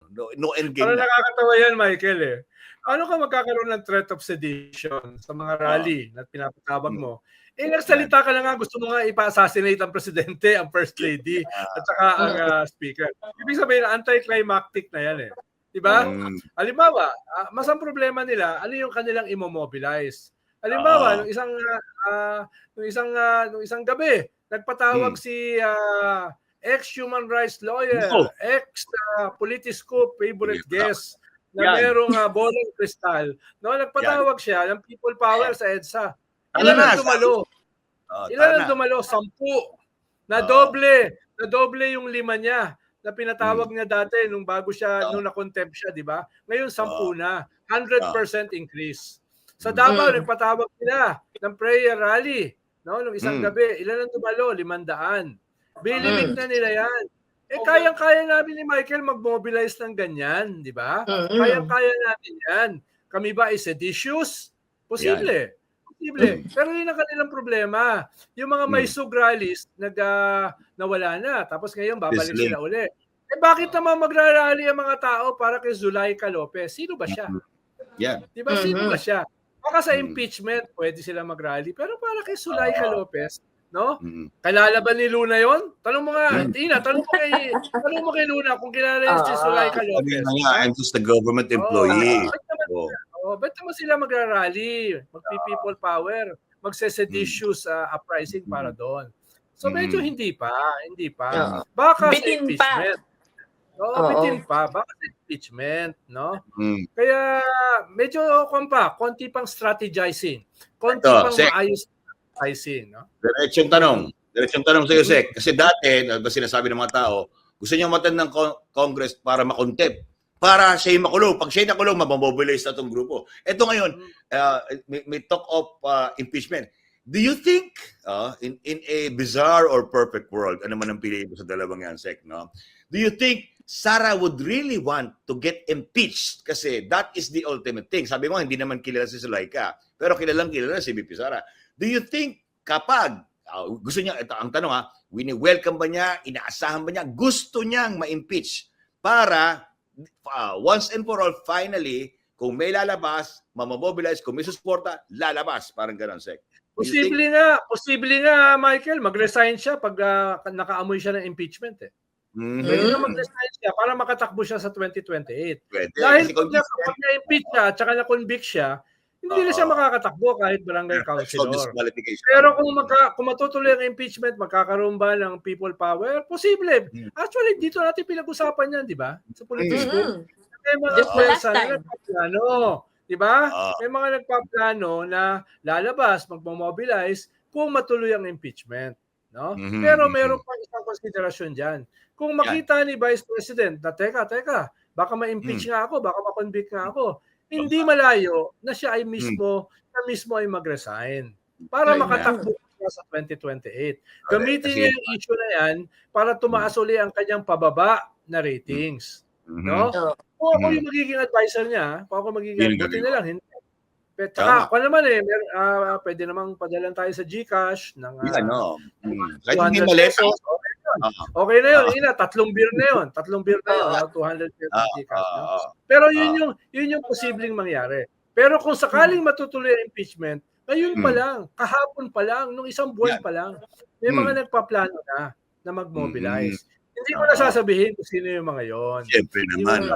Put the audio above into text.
No end game Parang na. nakakatawa yan, Michael eh. Paano ka magkakaroon ng threat of sedition sa mga rally na pinapatawag mo? Eh, nagsalita ka na nga, gusto mo nga ipa-assassinate ang presidente, ang first lady, at saka ang speaker. Ibig sabihin, anticlimactic na yan eh. Diba? Halimbawa, mas ang problema nila, ano yung kanilang imo-mobilize? Halimbawa, nung isang gabi, nagpatawag si ex-human rights lawyer, ex-politisco favorite guest, na merong bolang kristal. No, nagpatawag siya ng people power sa EDSA. Ilan ang dumalo? Ilan ang dumalo? 10. Na doble yung 5 niya na pinatawag niya dati nung bago siya, nung na-contempt siya, di ba? Ngayon 10 na. 100% increase. Sa Davao, nagpatawag sila ng prayer rally. No, nung isang gabi, ilan ang dumalo? 500. Bilimit na nila yan. Eh, kayang-kaya namin ni Michael mag-mobilize ng ganyan, di ba? Kayang-kaya natin yan. Kami ba is seditious? Posible. Posible. Pero yun ang kanilang problema. Yung mga may rallies, nawala na. Tapos ngayon, babalik sila uli. Eh, bakit naman magrarally ang mga tao para kay Zulaika Lopez? Sino ba siya? Di ba? Sino ba siya? Baka sa impeachment, pwede sila mag-rally. Pero para kay Zulaika Lopez, no? Kalala ba ni Luna yon? Tanong mo nga, Tina, tanong mo kay Luna kung kilala niya si Zulaika Lopez. I'm just a government employee. Ba't naman sila magrarally, magpi-people power, magse-seditious uprising para doon? So medyo hindi pa. Baka sa impeachment. Bitin pa. Baka sa impeachment, no? Kaya medyo konti pang strategizing. Konti pang maayos strategizing, no? Diretsong tanong sa iyo, Sek. Kasi dati, sinasabi ng mga tao, gusto niya matan ng Congress para makontempt. Para siya makulong. Pag siya nakulong, mamobilize na itong grupo. Ito ngayon, may talk of impeachment. Do you think, in a bizarre or perfect world, ano man ang piliin mo sa dalawang yan, Sek, no? Do you think Sara would really want to get impeached? Kasi that is the ultimate thing. Sabi mo, hindi naman kilala si Zulaika. Pero kilalang kilala si VP Sara. Do you think kapag, gusto niya, ito ang tanong wini-welcome ba niya, inaasahan ba niya, gusto niyang ma-impeach para once and for all, finally, kung may lalabas, mamamobilize, kung may susuporta, lalabas. Parang gano'n, Sek. Posible nga, Michael, mag-resign siya pag nakaamoy siya ng impeachment eh. Pwede na mag-resign siya para makatakbo siya sa 2028. Dahil pag na-impeach siya at saka na-convict siya, hindi na siya makakatakbo kahit barangay councilor. Pero kung matutuloy ang impeachment, magkakaroon ba ng people power? Posible. Actually, dito natin pinag-usapan yan, di ba? Sa politiko. May mga pwersa na nagpaplano. Di ba? May mga nagpaplano na lalabas, magmobilize kung matuloy ang impeachment. No? Pero meron pang isang konsiderasyon dyan. Kung makita ni Vice President na, teka, baka ma-impeach nga ako, baka ma-convict nga ako, hindi malayo na siya ay mismo ay mag-resign para makatakbo sa 2028. Gamitin niya yung issue na yan para tumaas uli ang kanyang pababa na ratings. No? Kung ako yung magiging advisor niya, buti na lang, hindi. Tsaka ako naman pwede namang padalan tayo sa GCash ng 200 pesos. Okay na yun. 3 beer na yun. 200 pesos GCash. Pero yun yung posibleng mangyari. Pero kung sakaling matutuloy ang impeachment, ngayon pa lang, kahapon pa lang, nung isang buwan pa lang, may mga nagpaplano na mag-mobilize. Hindi ko na sasabihin kung sino yung mga yon. Siyempre naman.